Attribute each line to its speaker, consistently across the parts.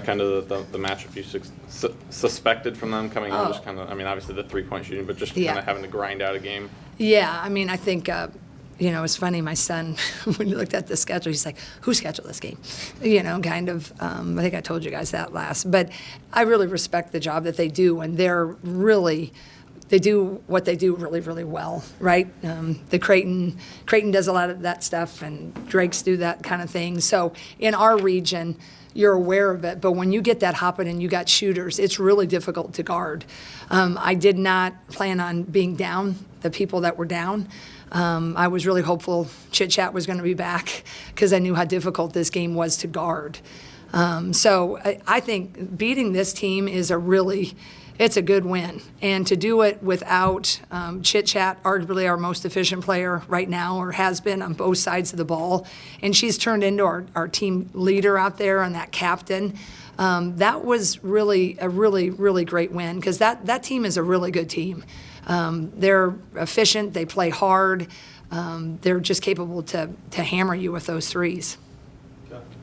Speaker 1: that kind of the matchup you suspected from them coming in? Just kind of, I mean, obviously the 3-point shooting, but just kind of having to grind out a game.
Speaker 2: Yeah, I mean, I think, it's funny, my son, when he looked at the schedule, he's like, who scheduled this game? Kind of, I think I told you guys that last. But I really respect the job that they do, and they do what they do really, really well, right? The Creighton does a lot of that stuff, and Drakes do that kind of thing. So in our region, you're aware of it, but when you get that hopping and you got shooters, it's really difficult to guard. I did not plan on being down the people that were down. I was really hopeful Chit Chat was going to be back because I knew how difficult this game was to guard. So I think beating this team is it's a good win. And to do it without Chit Chat, arguably our most efficient player right now, or has been on both sides of the ball, and she's turned into our team leader out there and that captain, that was really a really great win because that team is a really good team. They're efficient, they play hard, they're just capable to hammer you with those threes.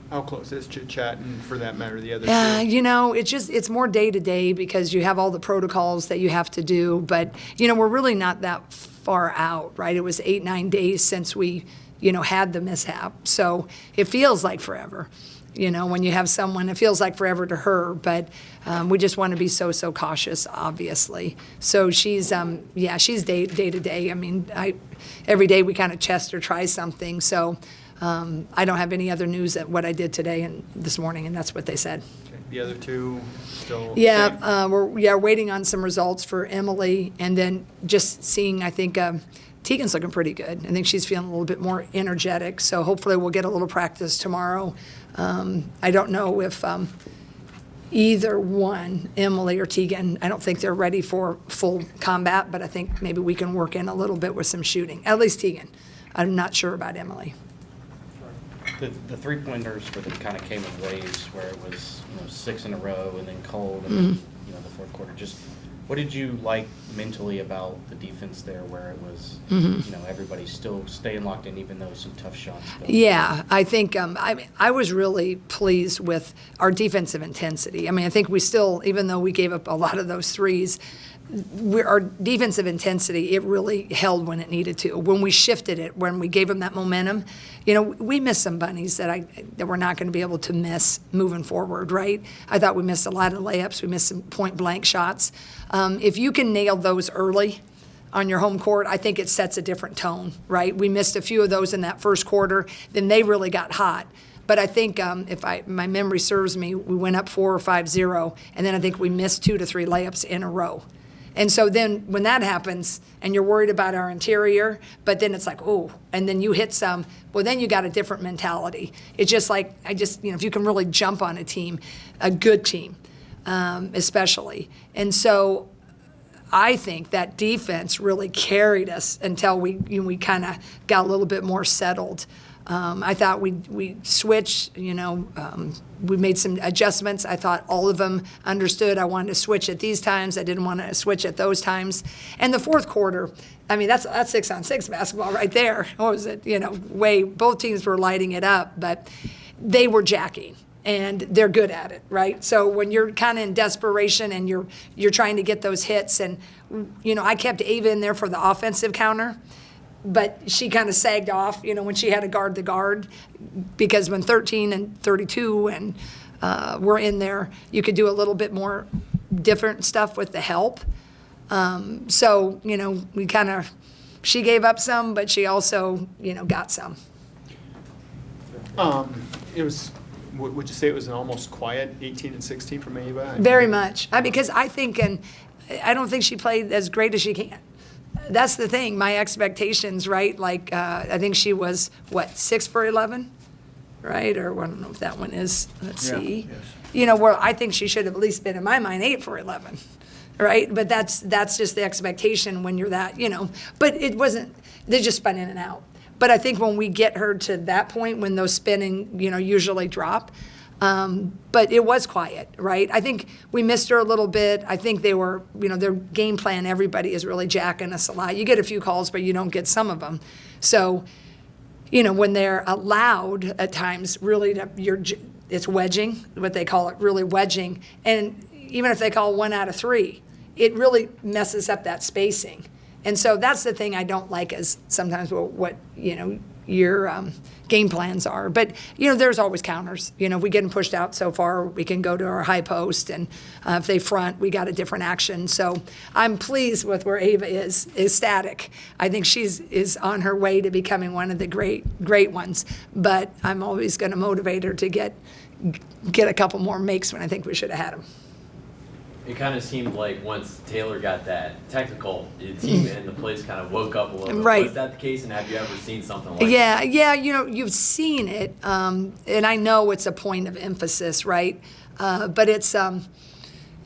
Speaker 3: How close is Chit Chat, and for that matter, the other two?
Speaker 2: It's more day to day because you have all the protocols that you have to do. But, we're really not that far out, right? It was 8-9 days since we, had the mishap. So it feels like forever. When you have someone, it feels like forever to her. But we just want to be so cautious, obviously. So she's day to day. I mean, every day we kind of test or try something. So. I don't have any other news than what I did today and this morning, and that's what they said.
Speaker 3: Okay. The other two still?
Speaker 2: Yeah, we're waiting on some results for Emily, and then just seeing. I think Tegan's looking pretty good. I think she's feeling a little bit more energetic. So hopefully we'll get a little practice tomorrow. I don't know if either one, Emily or Tegan, I don't think they're ready for full combat, but I think maybe we can work in a little bit with some shooting. At least Tegan. I'm not sure about Emily.
Speaker 4: The three-pointers for them kind of came in waves where it was 6 in a row and then cold and then, the fourth quarter. Just what did you like mentally about the defense there where it was, everybody still staying locked in even though some tough shots?
Speaker 2: Yeah, I think I was really pleased with our defensive intensity. I mean, I think we still, even though we gave up a lot of those threes, our defensive intensity, it really held when it needed to. When we shifted it, when we gave them that momentum, we missed some bunnies that we're not going to be able to miss moving forward, right? I thought we missed a lot of layups. We missed some point-blank shots. If you can nail those early on your home court, I think it sets a different tone, right? We missed a few of those in that first quarter. Then they really got hot. But I think if my memory serves me, we went up 4 or 5-0, and then I think we missed 2 to 3 layups in a row. And so then when that happens and you're worried about our interior, but then it's like, oh, and then you hit some, well, then you got a different mentality. It's just like, if you can really jump on a team, a good team, especially. And so I think that defense really carried us until we kind of got a little bit more settled. I thought we switched, we made some adjustments. I thought all of them understood I wanted to switch at these times. I didn't want to switch at those times. And the fourth quarter, I mean, that's 6-on-6 basketball right there. What was it? Both teams were lighting it up, but they were jacking. And they're good at it, right? So when you're kind of in desperation and you're trying to get those hits, and I kept Ava in there for the offensive counter. But she kind of sagged off, when she had to guard the guard, because when 13 and 32 and were in there, you could do a little bit more different stuff with the help. So, we she gave up some, but she also, got some.
Speaker 3: It was, would you say it was an almost quiet 18 and 16 from Ava?
Speaker 2: Very much. Because I think, and I don't think she played as great as she can. That's the thing, my expectations, right? Like, I think she was, 6 for 11, right? Or I don't know if that one is, let's see. Yes. Where I think she should have at least been, in my mind, 8 for 11, right? But that's just the expectation when you're that, But it wasn't, they just spun in and out. But I think when we get her to that point, when those spinning, usually drop, but it was quiet, right? I think we missed her a little bit. I think they were, their game plan, everybody is really jacking us a lot. You get a few calls, but you don't get some of them. So, when they're allowed at times, really, it's wedging, what they call it, really wedging. And even if they call 1 out of 3, it really messes up that spacing. And so that's the thing I don't like is sometimes what your game plans are. But, there's always counters. If we get pushed out so far, we can go to our high post. And if they front, we got a different action. So I'm pleased with where Ava is static. I think is on her way to becoming one of the great ones. But I'm always going to motivate her to get a couple more makes when I think we should have had them.
Speaker 5: It kind of seemed like once Taylor got that technical, the team and the place kind of woke up a little bit.
Speaker 2: Right.
Speaker 5: Was that the case, and have you ever seen something like that?
Speaker 2: Yeah, you've seen it, and I know it's a point of emphasis, right? But it's,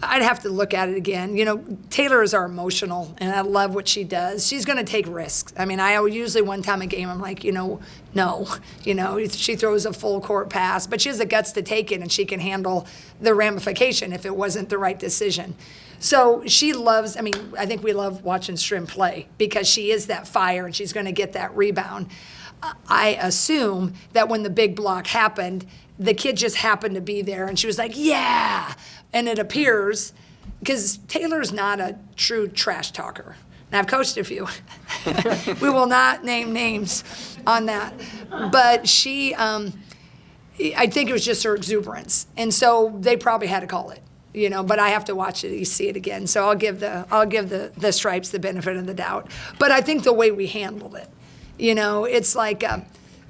Speaker 2: I'd have to look at it again. Taylor is our emotional, and I love what she does. She's going to take risks. I mean, I usually one time a game, I'm like, no. She throws a full court pass, but she has the guts to take it, and she can handle the ramification if it wasn't the right decision. So she loves, I think we love watching Strim play because she is that fire, and she's going to get that rebound. I assume that when the big block happened, the kid just happened to be there, and she was like, yeah. And it appears, because Taylor's not a true trash talker. And I've coached a few. We will not name names on that. But she, I think it was just her exuberance. And so they probably had to call it, but I have to watch it, see it again. So I'll give the Stripes the benefit of the doubt. But I think the way we handled it, it's like,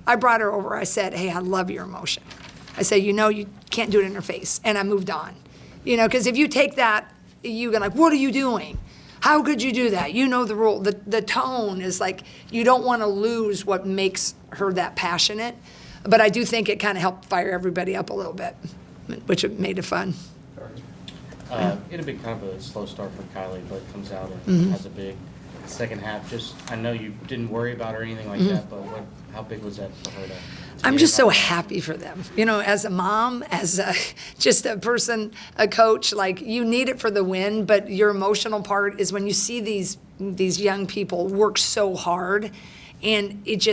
Speaker 2: I brought her over. I said, hey, I love your emotion. I said, you can't do it in her face. And I moved on. Because if you take that, you go like, what are you doing? How could you do that? You know the rule. The tone is like, you don't want to lose what makes her that passionate. But I do think it kind of helped fire everybody up a little bit, which made it fun.
Speaker 4: It had been kind of a slow start for Kylie, but comes out and has a big second half. Just, I know you didn't worry about her or anything like that, but how big was that for her to
Speaker 2: I'm just so happy for them. As a mom, as just a person, a coach, like you need it for the win, but your emotional part is when you see these young people work so hard and it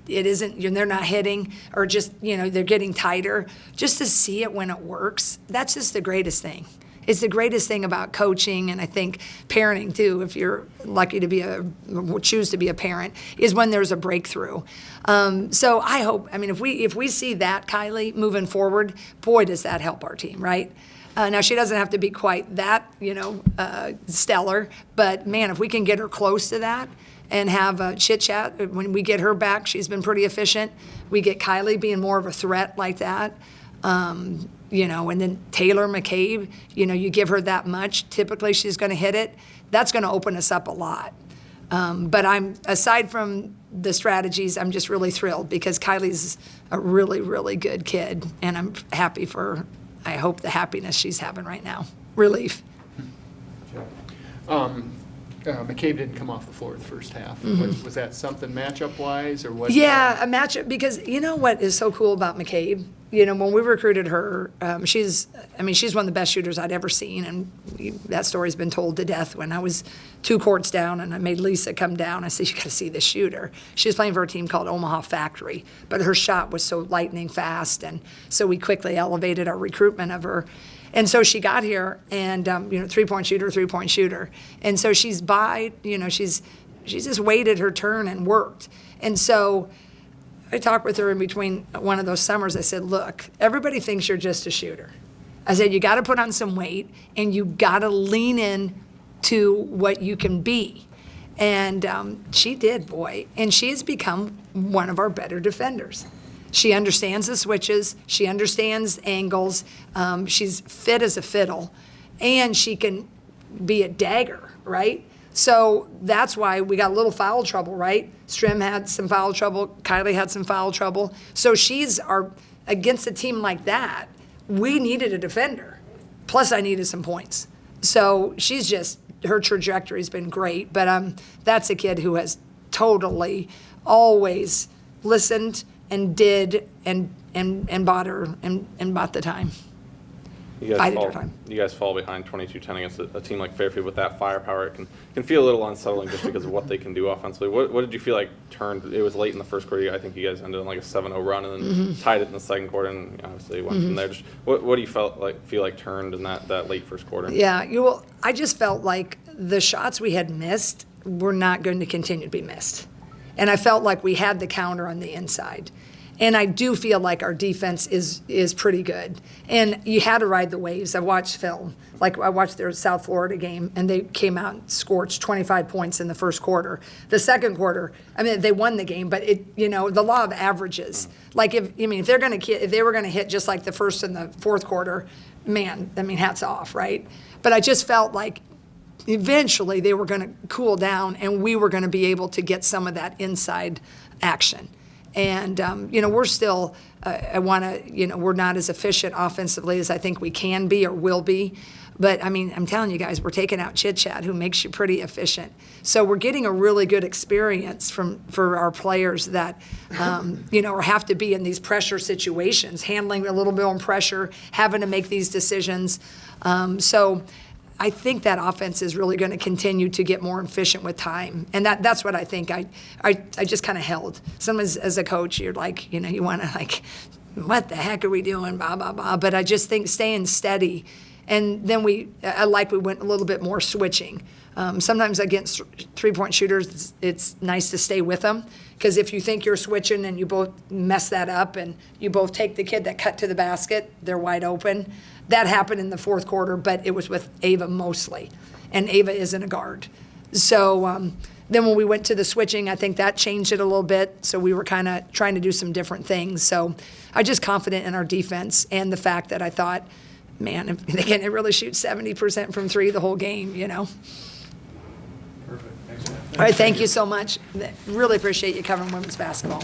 Speaker 2: isn't, they're not hitting or just, they're getting tighter. Just to see it when it works, that's just the greatest thing. It's the greatest thing about coaching, and I think parenting too, if you're lucky to choose to be a parent, is when there's a breakthrough. So I hope, if we see that, Kylie, moving forward, boy, does that help our team, right? Now, she doesn't have to be quite that, stellar, but man, if we can get her close to that and have a chit-chat, when we get her back, she's been pretty efficient. We get Kylie being more of a threat like that. And then Taylor McCabe, you give her that much, typically she's going to hit it. That's going to open us up a lot. But aside from the strategies, I'm just really thrilled because Kylie's a really, really good kid, and I'm happy for, I hope, the happiness she's having right now. Relief.
Speaker 3: McCabe didn't come off the floor the first half. Was that something matchup-wise, or what?
Speaker 2: Yeah, a matchup, because what is so cool about McCabe? When we recruited her, she's one of the best shooters I'd ever seen, and that story's been told to death. When I was 2 courts down and I made Lisa come down, I said, you got to see this shooter. She was playing for a team called Omaha Factory, but her shot was so lightning fast, and so we quickly elevated our recruitment of her. And so she got here, and three-point shooter. And so she's she's just waited her turn and worked. And so I talked with her in between one of those summers. I said, look, everybody thinks you're just a shooter. I said, you got to put on some weight, and you got to lean in to what you can be. And she did, boy. And she has become one of our better defenders. She understands the switches. She understands angles. She's fit as a fiddle. And she can be a dagger, right? So that's why we got a little foul trouble, right? Strim had some foul trouble. Kylie had some foul trouble. So against a team like that, we needed a defender. Plus, I needed some points. So her trajectory's been great. But that's a kid who has totally always listened and did and bought her and bought the time. bided our time.
Speaker 1: You guys fall behind 22-10 against a team like Fairfield with that firepower. It can feel a little unsettling just because of what they can do offensively. What did you feel like turned? It was late in the first quarter. I think you guys ended on like a 7-0 run and then tied it in the second quarter, and obviously went from there. Just what do you feel like turned in that late first quarter?
Speaker 2: Yeah, I just felt like the shots we had missed were not going to continue to be missed. And I felt like we had the counter on the inside. And I do feel like our defense is pretty good. And you had to ride the waves. I watched film. Like, I watched their South Florida game, and they came out and scorched 25 points in the first quarter. The second quarter, I mean, they won the game, but the law of averages. Like, if they were going to hit just like the first and the fourth quarter, man, I mean, hats off, right? But I just felt like eventually they were going to cool down, and we were going to be able to get some of that inside action. And, we're still, we're not as efficient offensively as I think we can be or will be. But, I mean, I'm telling you guys, we're taking out Chit Chat, who makes you pretty efficient. So we're getting a really good experience for our players that, have to be in these pressure situations, handling a little bit on pressure, having to make these decisions. So I think that offense is really going to continue to get more efficient with time. And that's what I think I just kind of held. Sometimes as a coach, you're like, you want to like, what the heck are we doing, blah, blah, blah. But I just think staying steady. And then we went a little bit more switching. Sometimes against three-point shooters, it's nice to stay with them. Because if you think you're switching and you both mess that up and you both take the kid that cut to the basket, they're wide open. That happened in the fourth quarter, but it was with Ava mostly. And Ava isn't a guard. So then when we went to the switching, I think that changed it a little bit. So we were kind of trying to do some different things. So I'm just confident in our defense and the fact that I thought, man, if they can really shoot 70% from three the whole game,
Speaker 3: Perfect. Excellent.
Speaker 2: All right, thank you so much. Really appreciate you covering women's basketball.